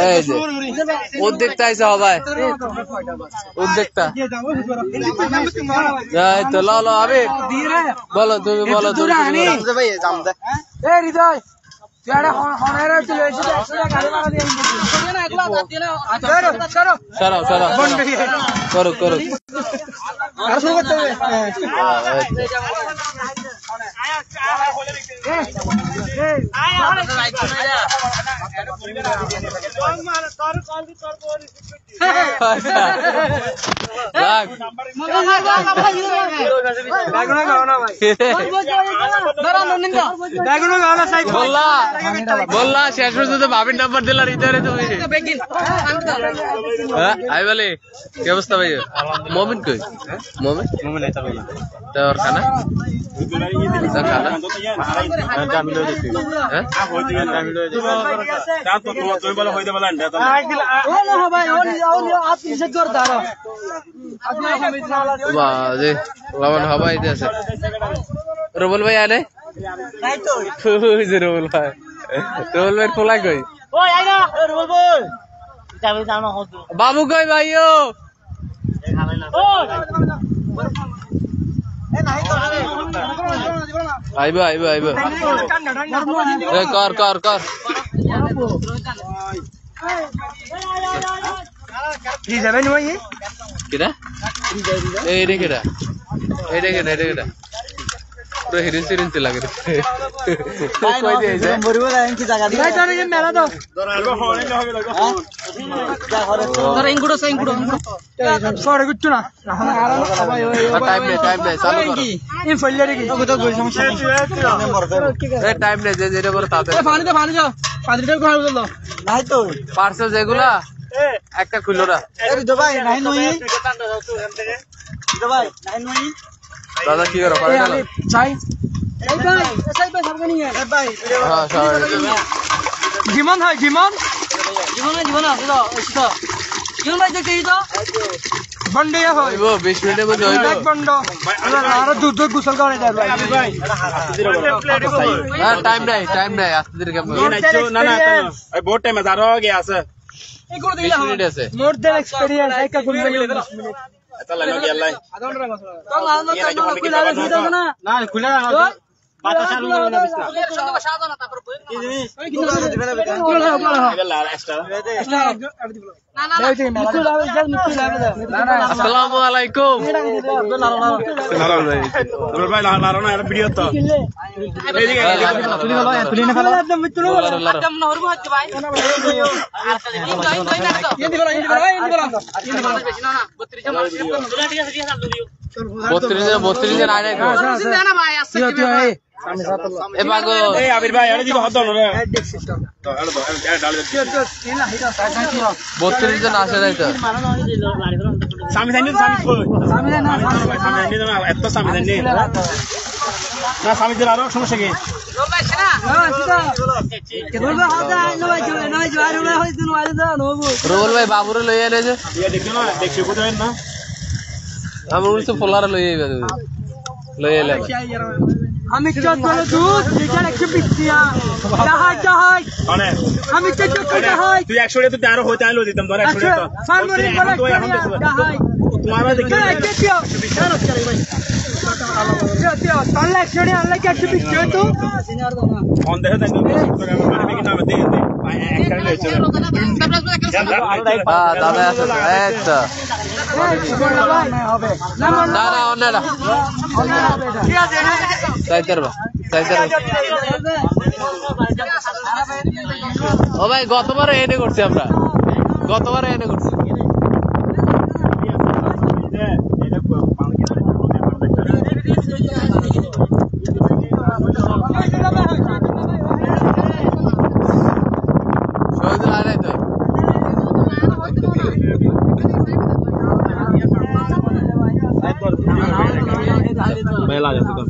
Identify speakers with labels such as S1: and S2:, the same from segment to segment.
S1: এই যে উদ্যোক্তা আছে সবাই উদ্যোক্তা এই তো লো লো আবে বলো তুমি বলো তুমি হৃদয় করো করো বললা শেষ পর্যন্ত ভাবির নাম্বার দিলা হৃদয় তুমি আই বলে কি অবস্থা ভাই মমিন কই মমিন তোর খানা লবণ হবাই আছে রবুল ভাই আনে রবুল ভাই রবুল ভাই পোলা কই বাবু কই ভাইও আইব আইব আইব কর কর কর কেডা এইটা কেডা এইটা কেডা এইটা কেডা পুরো হিরিন সিরিন তে লাগে কই দিয়েছে মরিব না কি জায়গা দিই ভাই ধরে মেলা দাও ধরে ইনগুড়ো সে ইনগুড়ো সরে গুচ্ছ না টাইম নেই চালু করো এই ফেলিয়ারে কি তো কই সমস্যা এই টাইম নেই যে যেটা বলে তাতে পানি দাও পানিটা ঘর দাও নাই তো পার্সেল যেগুলা একটা খুলো না এই দো ভাই নাই নই দো ভাই নাই নই দাদা কি করো পানি দাও চাই এই ভাই এসআই ভাই সামনে নিয়ে এই ভাই হ্যাঁ সবাই জীবন হয় জীবন আছে তো এসো জীবন ভাই দেখতে তো বন্ডে হইব 20 মিনিটের মধ্যে হইব এক বন্ড আর দুধ গোসল করে যায় ভাই হ্যাঁ টাইম নাই আস্তে ধীরে কেমন না না এই বহুত টাইম আছে আরো আগে আছে এই করে দিলা আছে মোর দেন এক্সপেরিয়েন্স একা কোন মিনিট এটা লাইন গিয়া লাই আধা ঘন্টা লাগবে না খুলে না বাতাস আর উড়ে না বিছনা সাদা না তারপর কি জিনিস আসসালামু আলাইকুম ভাই লারো না ভিডিও তো এইদিকে তুলি না ফেলো একদম মিত্র একদম নহরব হচ্ছে ভাই বত্রিশ জন আয় ভাই এ পাগো এই আবির ভাই আরে দিব হদ না রে 32 জন আসে নাই তো সামি জানি না এত সামি জানি না সামি দিলা আরো সমস্যা কি ভাই সেনা কেবল হাদা নয় জোয়ার হয় দিন ওয়ারে দাও নবো রোল ভাই বাবুরে লই আনে যে দেখো না দেখছো কোথায় না আমরা তো ফলারে লই আইবা লই এলে আমি চট্টগ্রাম দুধ লিটার 120 টাকা জাহাজ মানে আমি চট্টগ্রাম জাহাজ তুই 100 টাকা তো আরো হইতে আইলো দিতাম ধর 100 টাকা ফার্মারে বলে জাহাজ তোমারা দেখি তাহলে 100 টাকা আনলে কি 120 টাকা তো ফোন দেখে দেন মানে কি নাম দে একখানে লইছে দাদা আছে একটা না না অন্যরা ও ভাই গতবার এনে করছি আমরা মেলা যাচ্ছে তো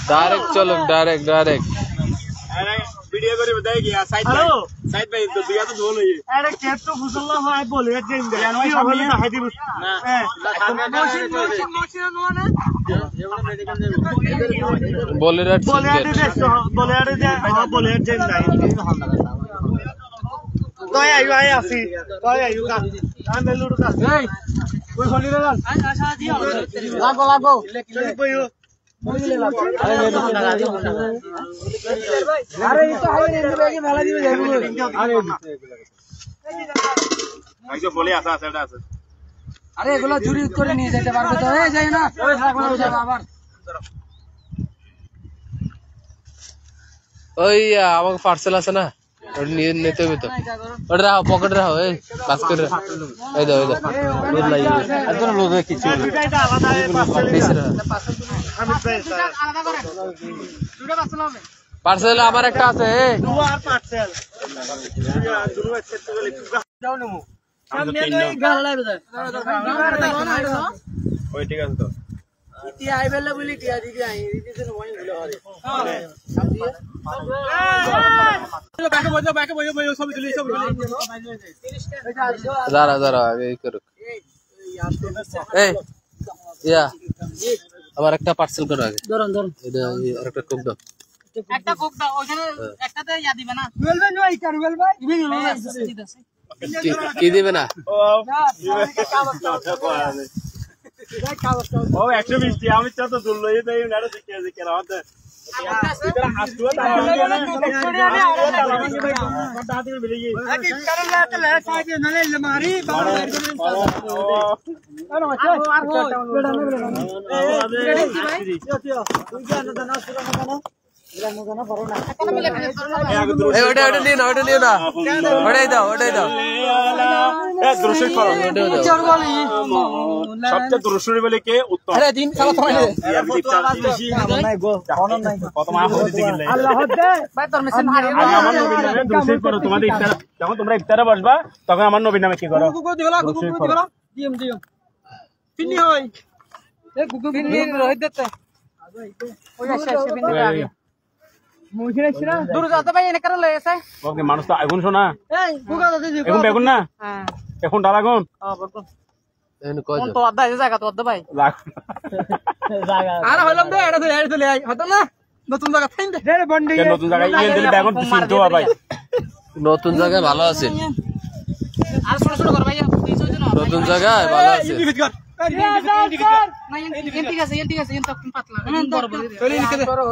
S1: डायरेक्ट चलो डायरेक्ट
S2: वीडियो করে बताइए कि साइड भाई तो दिया तो धो लो ये अरे खेत तो फुसलना है बोले चेंज कर यार भाई सामने ना है दिल ना
S1: बोले रेट
S2: बोले चेंज नहीं तो आयो आसी तो आयो का मैं लूट का कोई खोली रे लागो चल पयो अरे ये तो हाई रेंज में मेला दिबे যাইবো আরে আইছো বলে আসা সেটা আছে
S1: আরে এগুলো চুরি করে নিয়ে যেতে পারবে তো এই যাই না ওই থাকো আবার ওই আমাকে পার্সেল আছে না ওটা নিয়ে নিতে হবে তো ওটা রাখো পকেটে রাখো এই বাস করে এই দাও লোড লাগিয়ে একদম লোড হয়ে কিছু
S2: এটা আলাদা পার্সেল আমি আলাদা করে দুটো পার্সেল হবে
S1: পার্সেল আমার একটা আছে
S2: দুটো আর পার্সেল দুটো একসাথে বলে যাও নেমু সামনে ওই গাল লাইবে যায় ওই ঠিক আছে তো ইতি আইবেলে বলি টিয়া দিদি আই দিদি তো ওই হলো আরে ব্যাকে বইও সব দিলি
S1: দাঁড়া এই করো এই ইয়া আবার একটা পার্সেল করো আগে ধরুন এটা আরেকটা কোক দাও
S3: একটা কোক দাও ওখানে একটাতে ইয়া দিবে না
S2: বলবেন ভাই কারুল ভাই
S1: কি দিবে না
S2: ও 120 টি আমি তো দুললো এই তাই নাড়া দেখে আছে কেন হতে इधर हाथुआ दादी में मिलेगी आगे कर लेते ले साइड नले लमारी
S1: ওটা নিও না ওটাই দাও
S2: দৃশ্যই করো সবচেয়ে দৃশ্যই বলে কে উত্তম
S1: আরে দিন খাওয়া তো
S2: নাই গো অনন নাই কত মা হতে গেলে আল্লাহ হতে
S3: ভাই তোর মেশিন হারিয়ে
S2: আগে আমার নবী নামে দৃশ্যই করো তোমাদের ইফতার যখন তোমরা ইফতারে বসবা তখন আমার নবী নামে কি করো
S3: গুগু দিগলা দিম পিনি হই এ গুগু পিনি রহিত দতে ওই আসে পিনি
S2: মুখে ছিল
S3: দূর যাতে ভাই এনে করে লই আসে
S2: ওকে মানুষ তো আগুন শোনা
S3: এই গুগা দাদি
S2: এখন বেগুন না
S3: হ্যাঁ
S2: এখন ডালাগুন
S3: বেগুন
S1: এনে কই
S3: কোন তো আদা জায়গা তো আদা ভাই
S2: জায়গা
S3: আর হইলাম দে এটা তো লই আই হতো না নতুন জায়গা ফাইন দে
S2: রে বন্ডে নতুন জায়গা ইয়ে দিলে বেগুন চিনতো ভাই
S1: নতুন জায়গায় ভালো আছে
S3: আর ছোট ছোট কর ভাই
S1: নতুন জায়গায় ভালো আছে
S3: ঠিক আছে এত পাতলা বড় বড়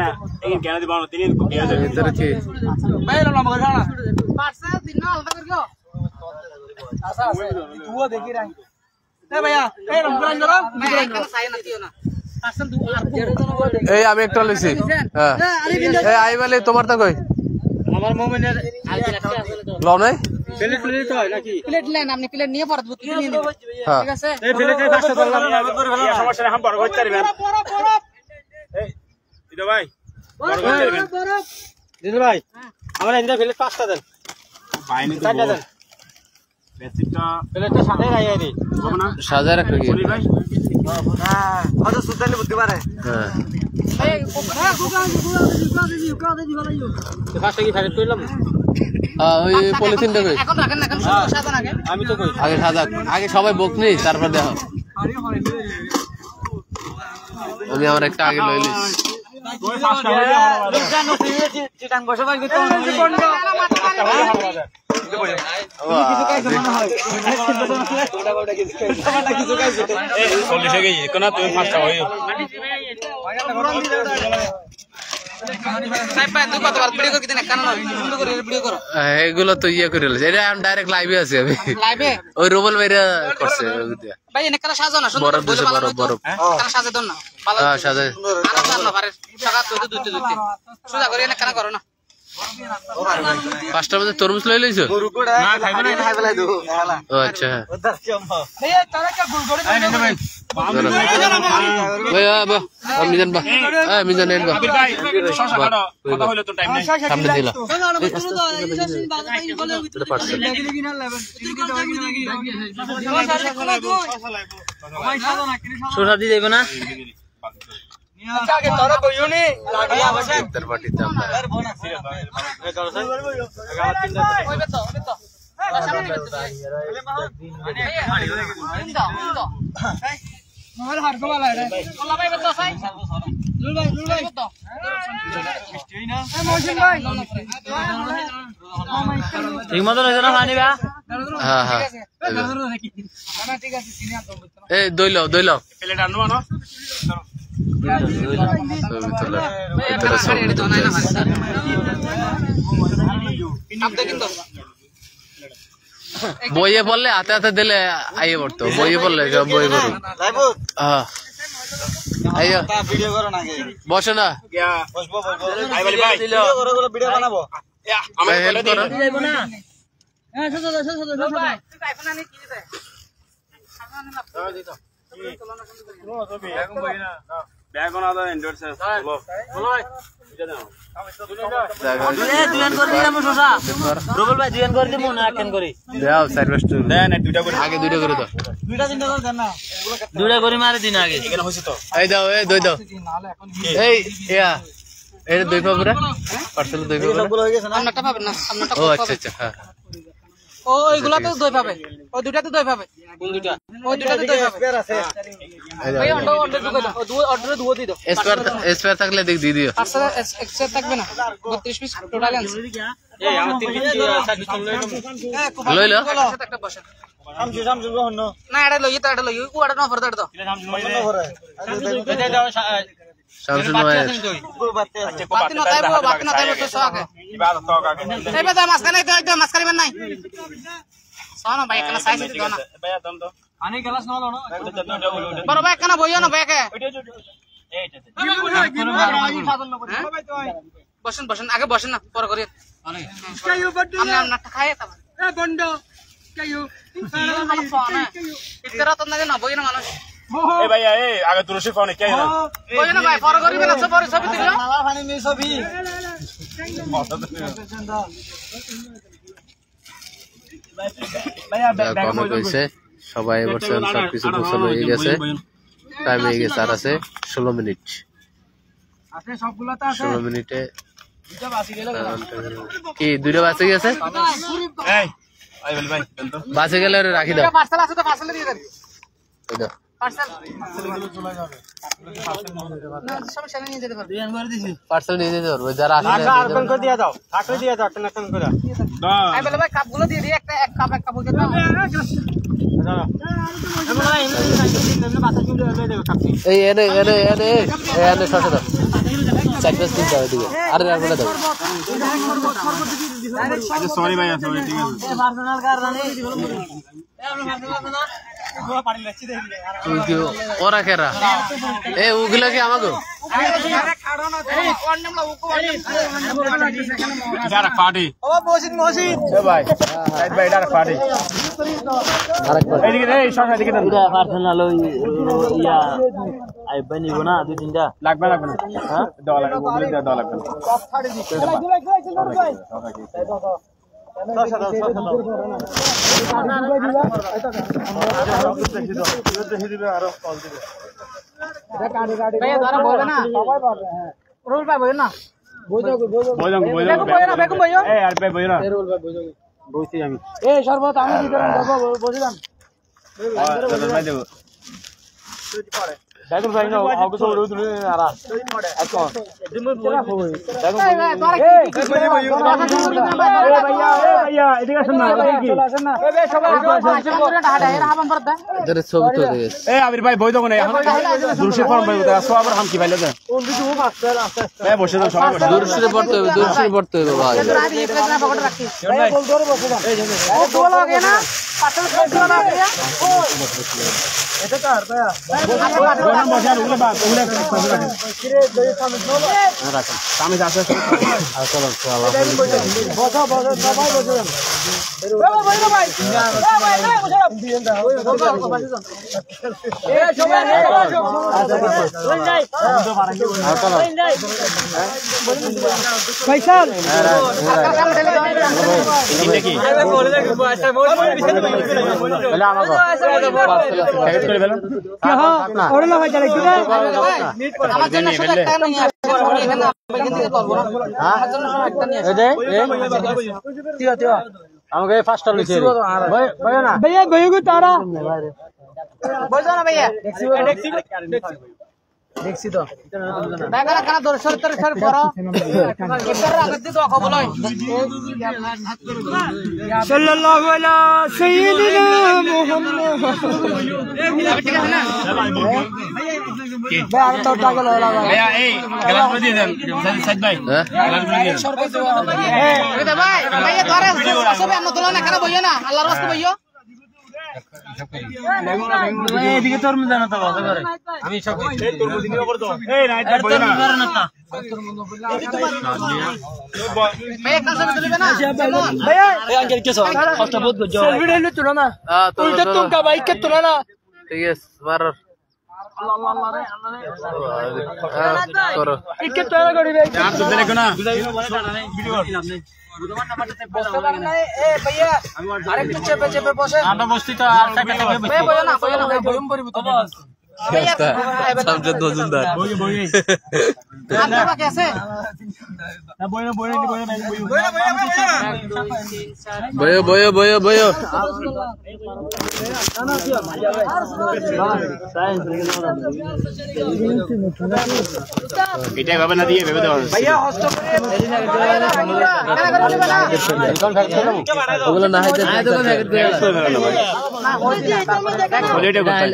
S2: না এই কেন দিবা না তিনি
S1: ভিতরে কি
S3: ভাই লম্বা করে না পার্সেল দিন না আলাদা করে গো আচ্ছা তুও দেখি রাই এ ভাইয়া এই লম্বা করে না না সাই না দিও না পার্সেল দু আর
S1: এই আমি একটা লইছি হ্যাঁ এই আইবালে তোমার তো কই
S2: আমার মোমেনের
S1: লও নাই
S2: প্লেট তো হয় নাকি
S3: প্লেট নেন আপনি প্লেট নিয়ে পড়া বুঝতে নিয়ে নেবেন
S1: হ্যাঁ
S3: ঠিক আছে
S2: এই প্লেটে পাঁচটা ধরলাম এই সমস্যা না হাম বড় করতে পারবেন এই দিদা ভাই বড় করতে পারবেন দিদা ভাই আমার ইন্দা প্লেট পাঁচটা দেন ভাই নি তো দেন বেসিকটা প্লেটটা সাথে রাইয়া রে হবে না
S1: সাজা রাখো কি
S2: বলি ভাই হ্যাঁ কত সুতালে বুঝতে পারে
S1: হ্যাঁ
S3: এই গুগা দিদি ভালো
S2: পাঁচটা কি ফেরত কইলাম
S1: ওই পলিথিনটা কই
S3: এখন রাখেন না এখন সাজান আগে
S2: আমি তো কই
S1: আগে সাজা আগে সবাই বক নেই তারপর দেখো আমি আমার একটা আগে লইলিস
S2: ওই পাঁচটা হইলে আমার
S3: চিটাং বসে ভাই তো
S2: কিছু কাজ মনে হয় কিছু কাজ এই 40 গই কোনা তুমি পাঁচটা হইও
S1: এগুলো তো ইয়ে করে এটা আমি ডাইরেক্ট লাইভে আছি আমি ওই রুবেল ভাইরা করছে
S3: ভাই এনে কালা সাজাও না
S1: বরফ দিছে বরফ
S3: কালা সাজা দেন না
S1: হ্যাঁ সাজা
S3: আর জান না পারে সাগা তো দুইতে সুজা করে এনে কানা করো না
S1: পাঁচটার মধ্যে তরমুজ লই লইছো ও আচ্ছা মিজান বা মিজান সামনে দিল শসা দিয়ে যাইব না ঠিক মতো রয়েছে না পানি বা হ্যাঁ হ্যাঁ এই দই লাও
S2: প্লেট আনবো না
S1: বইয়ে পড়লে হাতে হাতে দিলে আইয়ে পড়তো বইয়ে পড়লে বই পড়ো বসে না ওইগুলাতে দই পাবে ওই দুটাতে দই পাবে কোন দুটা ওই দুটাতে দই পাবে ভাই অর্ডারে দুও দি দাও স্পেয়ার থাকলে দেখ দি দিও পার্সেল এক্সট্রা থাকবে না 32 পিস টোটাল আনছি এই আমার 3 পিস লই লো একটা বসেন শামসু গহন না এটা লই কো এটা না ফরদা দাও এটা দাও শামসু নয় বাতি না তাইবো তো সাকে ইবাদত তো আগে এই বেটা মাসখানে তো একদম মাসখানে বান নাই সানা ভাই কেন সাইজ দিও না ভাই দম তো আনি গ্লাস না লো না বড় ভাই কেন বইও না ভাই কে বসেন আগে বসেন না পরে করি আমরা নাটক খাই তা এ বন্ড কাইও ইতরা তো না বই না মানুষ
S2: এ ভাইয়া এ আগে তুলসী ফোনে কে না
S1: বই না ভাই পরে করিবে না পরে ছবি দিল নালা পানি মে ছবি ভাইয়া ব্যাগ কইছে সবাই বলছেন সবকিছু গোছানো হয়ে গেছে টাইম হয়ে গেছে আর আছে 16 মিনিট আছে সবগুলাতে আছে 16 মিনিটে দুটো বাসি গেল কি দুটো বাসি গেছে এই আই বল ভাই তো বাসি গেলে রাখি দাও পার্সেল আছে তো পার্সেল দিয়ে দেন এই দাও পার্সেল চলে যাবে না সমস্যা নিয়ে যেতে পারবে দুই আনবার দিছি পার্সেল নিয়ে যেতে পারবে যারা আসলে আর কোন করে দিয়া দাও থাকলে দিয়া দাও একটা নাকন করে দাও আই বল ভাই কাপগুলো দিয়ে দিই একটা এক কাপ দিয়ে দাও এই এনে শসা দাও চার পাঁচ দিন দাও দিকে আরে আর বলে দাও সরি ভাই সরি ঠিক আছে পার্সোনাল কার জানি ওরা কেরা এ উগুলা কি আমাকে পার্টি ভাই পার্টি না দুই তিনটা লাগবে না হ্যাঁ দেওয়া লাগবে সর্বত আমি বসিলাম দেখুন ভাই না আগে তো উড়ে উড়ে আরা এখন ভাইয়া এদিকে আসেন না এই সবাই এদের ছবি তো দেখে এই আবির ভাই বই দোকানে এখন দুরশে ফর্ম ভাই ওটা সব আবার হাম কি ভাইলে দেন কোন দিকে ও আসছে এই বসে দাও সবাই বসে দুরশে পড়তে হবে ভাই বল ধরে বসে দাও এই দো লাগে না পাঁচটা ছয় না এটা কার ভাইয়া
S2: আমাকে ফার্স্টটা লইছে না
S3: भैया गयो को तारा
S1: बोल दो ना भैया
S3: देखसी तो
S1: देखा ना दो सर परो इधर आगत तो को बोलो
S3: सल्लल्लाहु अलैहि सय्यिदिना मुहम्मद भाई आर तो टागल होला
S2: भैया ए गिलास में दे देन सच भाई गिलास में दे
S1: ए भाई भैया द्वारा सब अन्न তোলা না খারাপ হইও না আল্লাহর রাস্তে বইও
S3: এদিকে তোর মধ্যে না তো কথা করে
S2: আমি সব এই তোর মধ্যে নিয়ে পড়তো এই রাইট বই না
S1: भैया कल से चलेगा ना
S3: भैया ए अंकल कैसे कष्ट बहुत गजो सेल्फी ले तुला ना उल्टा तुम का बाइक के तुला ना
S1: ठीक है मार करो
S3: इके तोरा गाड़ी भाई
S2: आप तो देखो ना
S3: ए भैया अरे पीछे पीछे पे बसे
S2: आटा बस्ती तो আর টাকা থেকে
S3: भैया बोलो ना भयम परिवर्तन
S1: समझ दो जुंदा आपका कैसे
S2: ना बोयो बोयो
S1: बोयो
S2: এটা ভাবে না দিয়ে ভেবে দাও
S3: भैया हॉस्टल
S1: ওগুলো না হইতে
S2: ওইটা করতে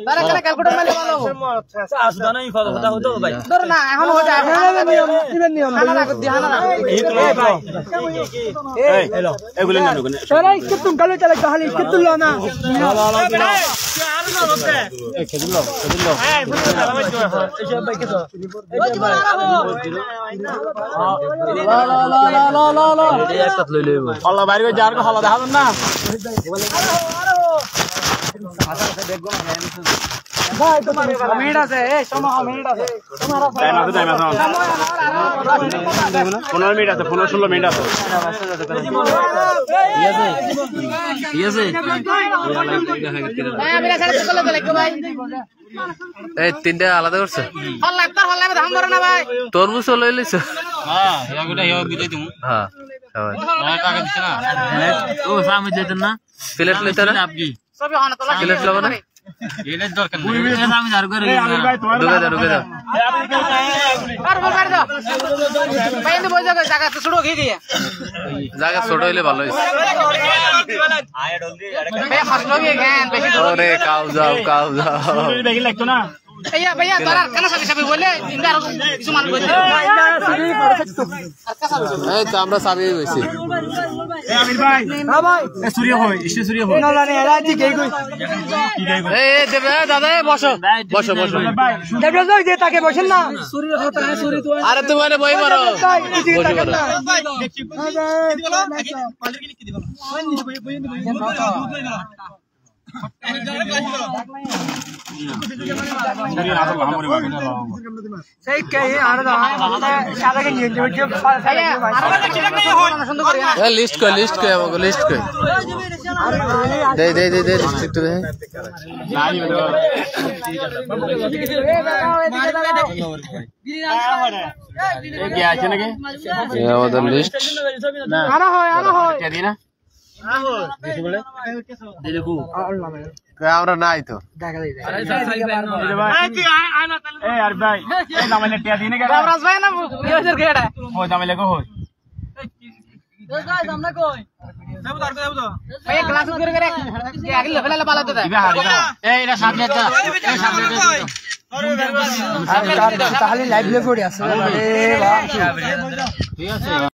S1: তারা কেন ক্যালকুলেটর মারলে ভালো
S3: আসুদা না কথা কথা হতো ভাই
S1: ধর না এখন হয়ে যায়
S3: নিয়ম নিয়ম
S1: হানা লাগো দিহানা না
S3: ए भाई
S2: এই हेलो এগুলো না ঢুকে
S3: सर इसके तुम कल चले कहानी इसके तुम लो ना
S2: হল্লা বাইরে কই যার হল্লা দেখাবেন না
S3: भाई तुम्हारे मेड़ा से ए सोमा मेड़ा से तुम्हारा
S2: টাইম আছে 15 মিনিট আছে 16 মিনিট আছে
S1: मेरा सारे चलो तो लेको भाई এই তিনটা আলাদা করছে হল্লা একবার হল্লা আমি ধাম ধরে না ভাই তরমুজ লই লইছো
S2: হ্যাঁ এগুলা হেও বিদাই দিমু
S1: হ্যাঁ
S2: টাকা দিছ না ও সামনে যেতেন না
S1: প্লেট লইতে না
S2: আপনি
S1: সবই হনা তোলা প্লেট লব না
S2: এর দরকার নেই আমি দাঁড় করে
S1: ঢুকে দাও আর বল মার দাও ভাই এনে বই জায়গা তো ছুড়ো খেয়ে গিয়ে জায়গা ছোট হইলে ভালো হইছে ভাই হাসলো গিয়ে জ্ঞান বেশি ওরে কাউ যাও
S2: বেশি লাগতো না
S1: भैया भैया तोरा केना साबि साबि बोले इंदा কিছু মান কইছে এই তো আমরা সাবি হইছি
S2: এ আমির ভাই
S3: हां भाई
S2: এ সূর্য হয় ইসে সূর্য হয়
S3: ना नहीं रात की गई कोई
S2: কি গাইব
S1: এই দেবে দাদা বসো
S2: ভাই
S3: देवराज भाई देता के बसन ना सूर्य होता है सूर्य तो
S1: আরে তোমারে বই মারো
S3: इसी के तक ना सही कहे आने दो शादा के नियम जो
S1: लिस्ट को हमको लिस्ट को दे लिस्ट तो दे
S2: क्या আছে নাকি
S1: ये আমাদের লিস্ট
S3: आना हो
S2: क्या दी ना বেশি বলে দেখো
S1: আমরা নাই তো
S3: দেখা दे
S2: ए यार भाई ए दामले टिया दी ने क्या
S1: राज भाई ना ये सर केड़ा
S2: हो दामले को हो
S1: भाई क्लास করে করে के आगे लेवल वाला तो
S2: इबे हारी ए इरा सामने जा
S3: তাহলে লাইভ লে পড়ে আছে আরে বাহ
S2: ঠিক আছে